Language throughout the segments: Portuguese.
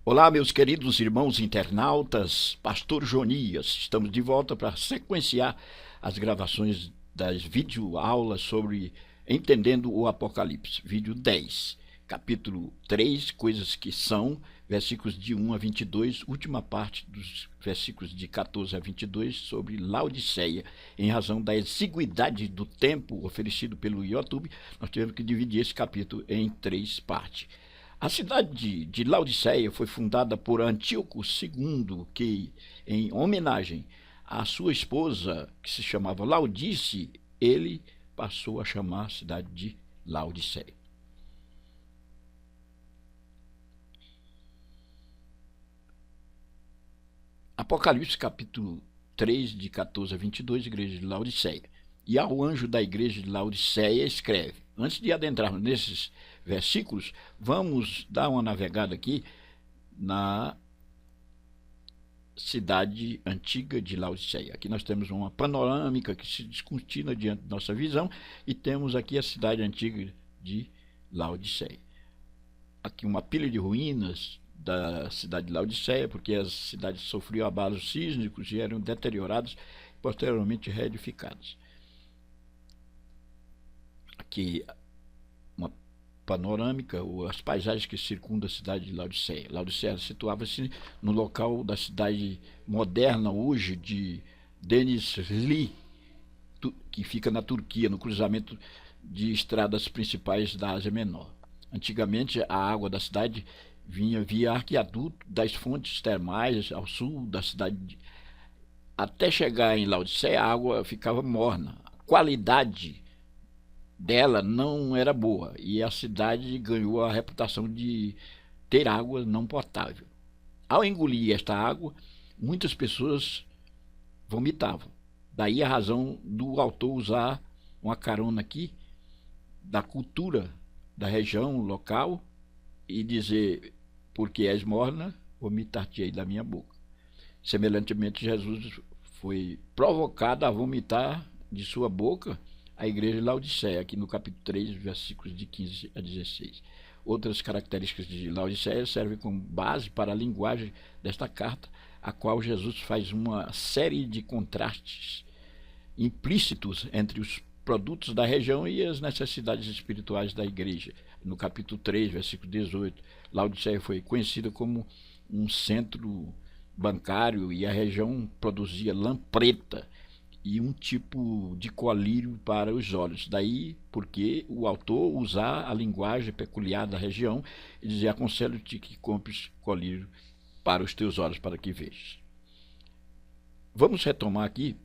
Olá, meus queridos irmãos internautas, Pastor Jonias. Estamos de volta para sequenciar as gravações das videoaulas sobre Entendendo o Apocalipse. Vídeo 10, capítulo 3, Coisas que são, versículos de 1 a 22, última parte dos versículos de 14 a 22, sobre Laodiceia. Em razão da exiguidade do tempo oferecido pelo YouTube, nós tivemos que dividir esse capítulo em 3 partes. A cidade de Laodiceia foi fundada por Antíoco II, que, em homenagem à sua esposa, que se chamava Laodice, ele passou a chamar a cidade de Laodiceia. Apocalipse capítulo 3, de 14 a 22, igreja de Laodiceia. E ao anjo da igreja de Laodiceia escreve. Antes de adentrarmos nesses versículos, vamos dar uma navegada aqui na cidade antiga de Laodiceia. Aqui nós temos uma panorâmica que se descortina diante da nossa visão e temos aqui a cidade antiga de Laodiceia. Aqui uma pilha de ruínas da cidade de Laodiceia, porque as cidades sofriam abalos sísmicos e eram deterioradas e posteriormente reedificadas. Aqui uma panorâmica, as paisagens que circundam a cidade de Laodiceia. Laodiceia situava-se no local da cidade moderna hoje de Denizli, que fica na Turquia, no cruzamento de estradas principais da Ásia Menor. Antigamente, a água da cidade vinha via arqueaduto das fontes termais ao sul da cidade. Até chegar em Laodiceia, a água ficava morna. A qualidade dela não era boa e a cidade ganhou a reputação de ter água não potável. Ao engolir esta água, muitas pessoas vomitavam. Daí a razão do autor usar uma carona aqui da cultura da região local e dizer: porque és morna, vomitar-te-ei da minha boca. Semelhantemente, Jesus foi provocado a vomitar de sua boca a igreja de Laodiceia, aqui no capítulo 3, versículos de 15 a 16. Outras características de Laodiceia servem como base para a linguagem desta carta, a qual Jesus faz uma série de contrastes implícitos entre os produtos da região e as necessidades espirituais da igreja. No capítulo 3, versículo 18, Laodiceia foi conhecida como um centro bancário e a região produzia lã preta e um tipo de colírio para os olhos. Daí porque o autor usar a linguagem peculiar da região e dizer: aconselho-te que compres colírio para os teus olhos, para que vejas. Vamos retomar aqui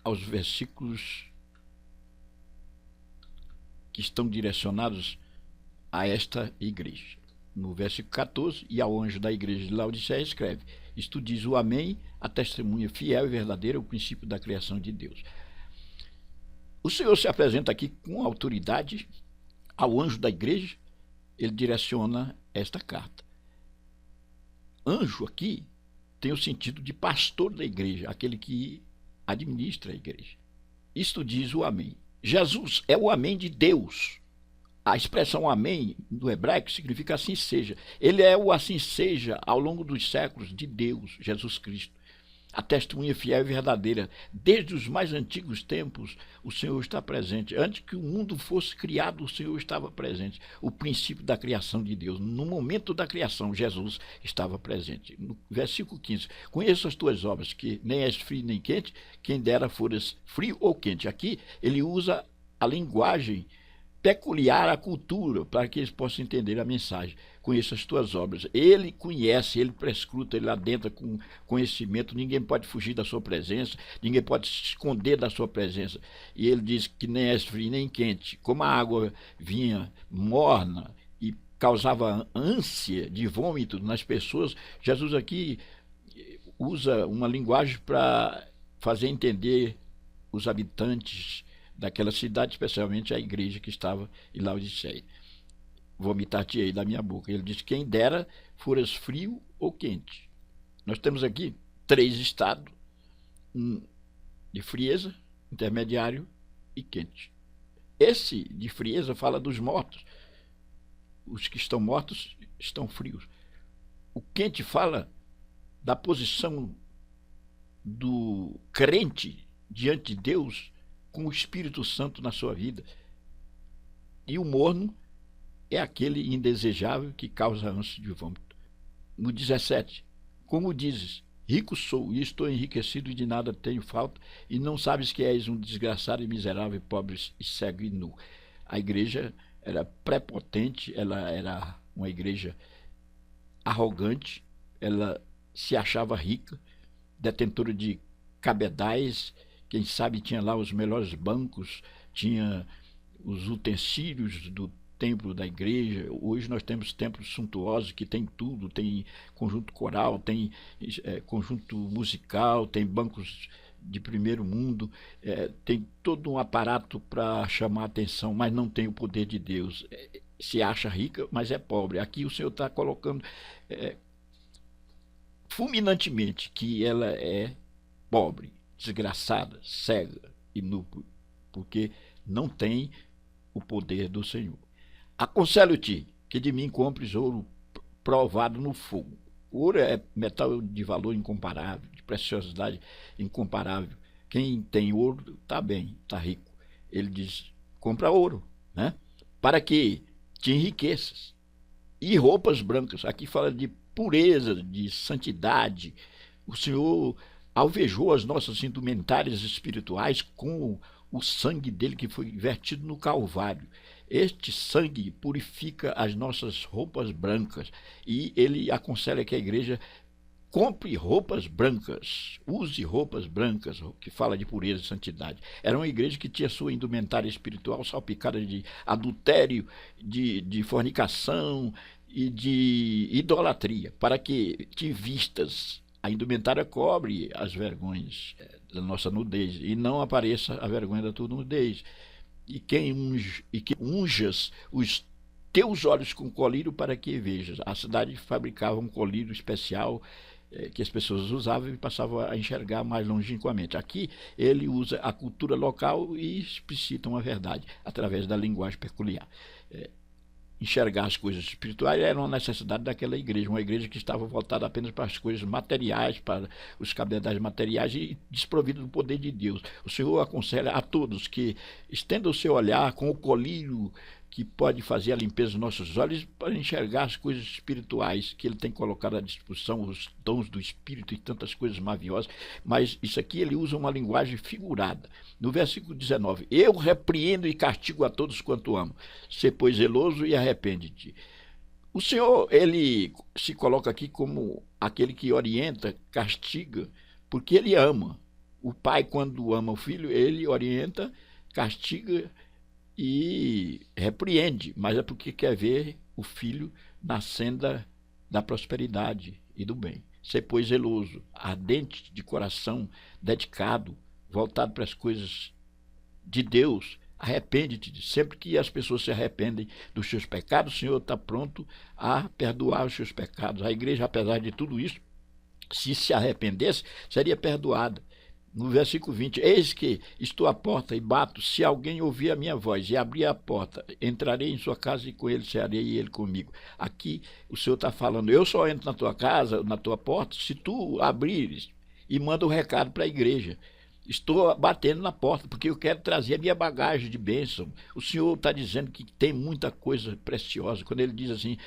aos versículos que estão direcionados a esta igreja. No versículo 14, e ao anjo da igreja de Laodiceia escreve: isto diz o Amém, a testemunha fiel e verdadeira, o princípio da criação de Deus. O Senhor se apresenta aqui com autoridade ao anjo da igreja, ele direciona esta carta. Anjo aqui tem o sentido de pastor da igreja, aquele que administra a igreja. Isto diz o Amém. Jesus é o Amém de Deus. A expressão amém no hebraico significa assim seja. Ele é o assim seja ao longo dos séculos de Deus, Jesus Cristo. A testemunha fiel e verdadeira. Desde os mais antigos tempos, o Senhor está presente. Antes que o mundo fosse criado, o Senhor estava presente. O princípio da criação de Deus. No momento da criação, Jesus estava presente. No versículo 15. Conheço as tuas obras, que nem és frio nem quente, quem dera fores frio ou quente. Aqui ele usa a linguagem peculiar à cultura, para que eles possam entender a mensagem. Conheça as tuas obras. Ele conhece, ele prescruta, ele adentra com conhecimento, ninguém pode fugir da sua presença, ninguém pode se esconder da sua presença. E ele diz que nem és frio nem quente. Como a água vinha morna e causava ânsia de vômito nas pessoas, Jesus aqui usa uma linguagem para fazer entender os habitantes daquela cidade, especialmente a igreja que estava em Laodiceia. Vomitar-te-ei da minha boca. Ele diz: quem dera foras frio ou quente. Nós temos aqui 3 estados: de frieza, intermediário e quente. Esse de frieza fala dos mortos. Os que estão mortos estão frios. o Kant fala da posição do crente diante de Deus com o Espírito Santo na sua vida. E o morno é aquele indesejável que causa ânsia de vômito. No 17, como dizes, rico sou e estou enriquecido e de nada tenho falta, e não sabes que és um desgraçado e miserável, pobre e cego e nu. A igreja era prepotente, ela era uma igreja arrogante, ela se achava rica, detentora de cabedais, quem sabe tinha lá os melhores bancos, tinha os utensílios do templo da igreja. Hoje nós temos templos suntuosos que tem tudo, tem conjunto coral, tem conjunto musical, tem bancos de primeiro mundo, tem todo um aparato para chamar a atenção, mas não tem o poder de Deus. Se acha rica, mas é pobre. Aqui o Senhor está colocando fulminantemente que ela é pobre, desgraçada, cega e nua, porque não tem o poder do Senhor. Aconselho-te que de mim compres ouro provado no fogo. O ouro é metal de valor incomparável, de preciosidade incomparável. Quem tem ouro está bem, está rico. Ele diz, compra ouro, né? Para que te enriqueças. E roupas brancas, aqui fala de pureza, de santidade. O Senhor alvejou as nossas indumentárias espirituais com o sangue dele que foi vertido no Calvário. Este sangue purifica as nossas roupas brancas, e ele aconselha que a igreja compre roupas brancas, use roupas brancas, que fala de pureza e santidade. Era uma igreja que tinha sua indumentária espiritual salpicada de adultério, de fornicação e de idolatria, para que te vistas. A indumentária cobre as vergonhas da nossa nudez, e não apareça a vergonha da tua nudez. E que unjas os teus olhos com colírio para que vejas. A cidade fabricava um colírio especial que as pessoas usavam e passavam a enxergar mais longínquamente. Aqui ele usa a cultura local e explicita uma verdade através da linguagem peculiar. Enxergar as coisas espirituais era uma necessidade daquela igreja, uma igreja que estava voltada apenas para as coisas materiais, para os cabedais materiais e desprovida do poder de Deus. O Senhor aconselha a todos que estendam o seu olhar com o colírio que pode fazer a limpeza dos nossos olhos para enxergar as coisas espirituais que ele tem colocado à disposição, os dons do Espírito e tantas coisas maravilhosas, mas isso aqui ele usa uma linguagem figurada. No versículo 19, eu repreendo e castigo a todos quanto amo, sê pois zeloso e arrepende-te. O Senhor, ele se coloca aqui como aquele que orienta, castiga, porque ele ama. O pai, quando ama o filho, ele orienta, castiga e repreende, mas é porque quer ver o filho na senda da prosperidade e do bem. Ser, pois, zeloso, ardente de coração, dedicado, voltado para as coisas de Deus. Arrepende-te. Sempre que as pessoas se arrependem dos seus pecados, o Senhor está pronto a perdoar os seus pecados. A igreja, apesar de tudo isso, se arrependesse, seria perdoada. No versículo 20, eis que estou à porta e bato, se alguém ouvir a minha voz e abrir a porta, entrarei em sua casa e com ele cearei e ele comigo. Aqui o Senhor está falando, eu só entro na tua casa, na tua porta, se tu abrires e manda um recado para a igreja. Estou batendo na porta, porque eu quero trazer a minha bagagem de bênção. O Senhor está dizendo que tem muita coisa preciosa. Quando ele diz assim,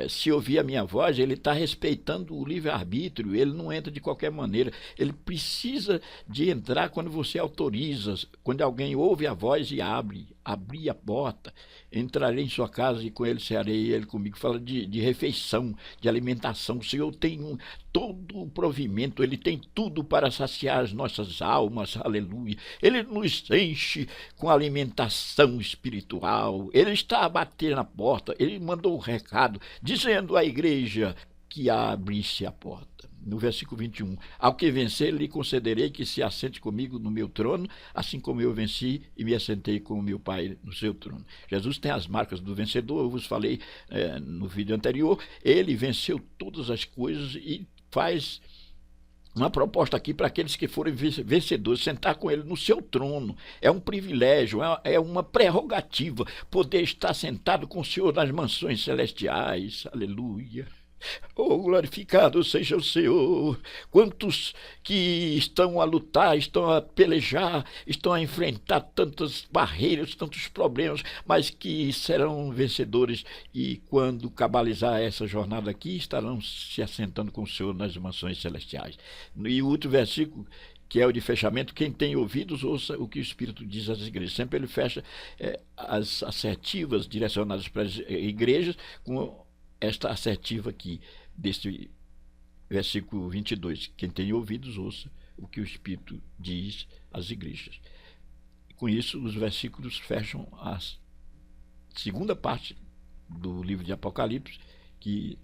se ouvir a minha voz, ele está respeitando o livre-arbítrio, ele não entra de qualquer maneira. Ele precisa de entrar quando você autoriza, quando alguém ouve a voz e abrir a porta. Entrarei em sua casa e com ele cearei e ele comigo. Fala de refeição, de alimentação. O Senhor tem todo o provimento, ele tem tudo para saciar as nossas almas, aleluia. Ele nos enche com alimentação espiritual, ele está a bater na porta, ele mandou um recado, dizendo à igreja que abrisse a porta. No versículo 21, ao que vencer, lhe concederei que se assente comigo no meu trono, assim como eu venci e me assentei com o meu Pai no seu trono. Jesus tem as marcas do vencedor, eu vos falei no vídeo anterior, ele venceu todas as coisas e faz uma proposta aqui para aqueles que forem vencedores, sentar com ele no seu trono. É um privilégio, é uma prerrogativa poder estar sentado com o Senhor nas mansões celestiais, aleluia. Oh, glorificado seja o Senhor. Quantos que estão a lutar, estão a pelejar, estão a enfrentar tantas barreiras, tantos problemas, mas que serão vencedores e quando cabalizar essa jornada aqui, estarão se assentando com o Senhor nas mansões celestiais. E o outro versículo, que é o de fechamento: quem tem ouvidos, ouça o que o Espírito diz às igrejas. Sempre ele fecha as assertivas direcionadas para as igrejas com esta assertiva aqui, deste versículo 22. Quem tem ouvidos, ouça o que o Espírito diz às igrejas. Com isso, os versículos fecham a segunda parte do livro de Apocalipse, que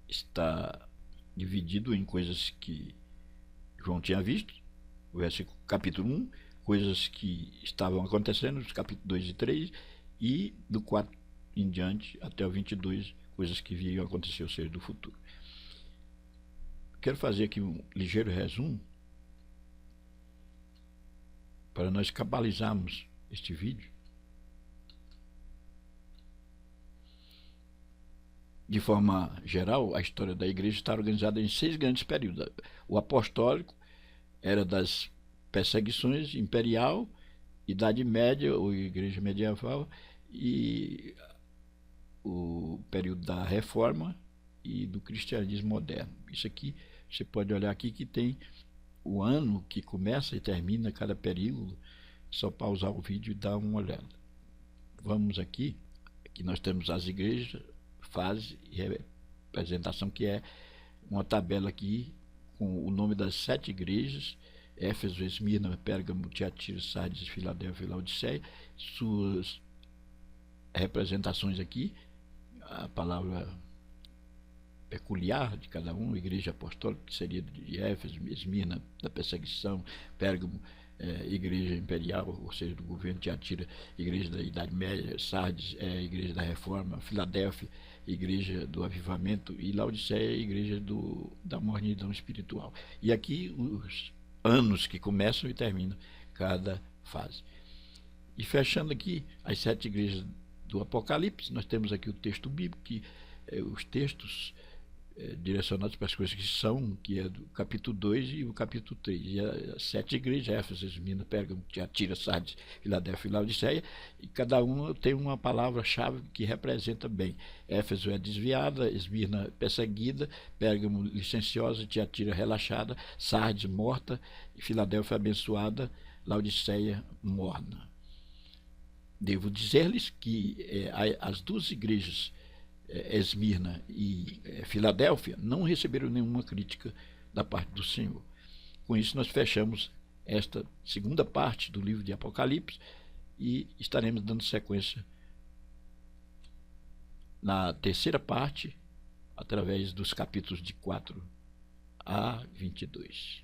está dividido em coisas que João tinha visto, o versículo capítulo 1, coisas que estavam acontecendo, os capítulos 2 e 3, e do 4 em diante até o 22, coisas que viriam acontecer, ou seja, do futuro. Quero fazer aqui um ligeiro resumo para nós cabalizarmos este vídeo. De forma geral, a história da igreja está organizada em 6 grandes períodos. O apostólico era das perseguições, imperial, Idade Média ou Igreja Medieval, e o período da Reforma e do cristianismo moderno. Isso aqui, você pode olhar aqui que tem o ano que começa e termina cada período, só pausar o vídeo e dar uma olhada. Vamos aqui nós temos as igrejas, fase e representação, que é uma tabela aqui com o nome das 7 igrejas: Éfeso, Esmirna, Pérgamo, Tiatira, Sardes, Filadélfia e Laodiceia. Suas representações aqui, a palavra peculiar de cada um: igreja apostólica, que seria de Éfeso, Esmirna, da perseguição; Pérgamo, igreja imperial, ou seja, do governo; Tiatira, igreja da Idade Média; Sardes, igreja da Reforma; Filadélfia, igreja do avivamento; e Laodiceia, igreja da mornidão espiritual. E aqui os anos que começam e terminam cada fase. E fechando aqui as 7 igrejas do Apocalipse, nós temos aqui o texto bíblico, que os textos direcionados para as coisas que são, que é do capítulo 2 e o capítulo 3. E as 7 igrejas: Éfeso, Esmirna, Pérgamo, Tiatira, Sardes, Filadélfia e Laodiceia, e cada uma tem uma palavra-chave que representa bem. Éfeso é desviada, Esmirna perseguida, Pérgamo licenciosa, Tiatira relaxada, Sardes morta, e Filadélfia abençoada, Laodiceia morna. Devo dizer-lhes que as 2 igrejas, Esmirna e Filadélfia, não receberam nenhuma crítica da parte do Senhor. Com isso, nós fechamos esta segunda parte do livro de Apocalipse e estaremos dando sequência na terceira parte, através dos capítulos de 4 a 22.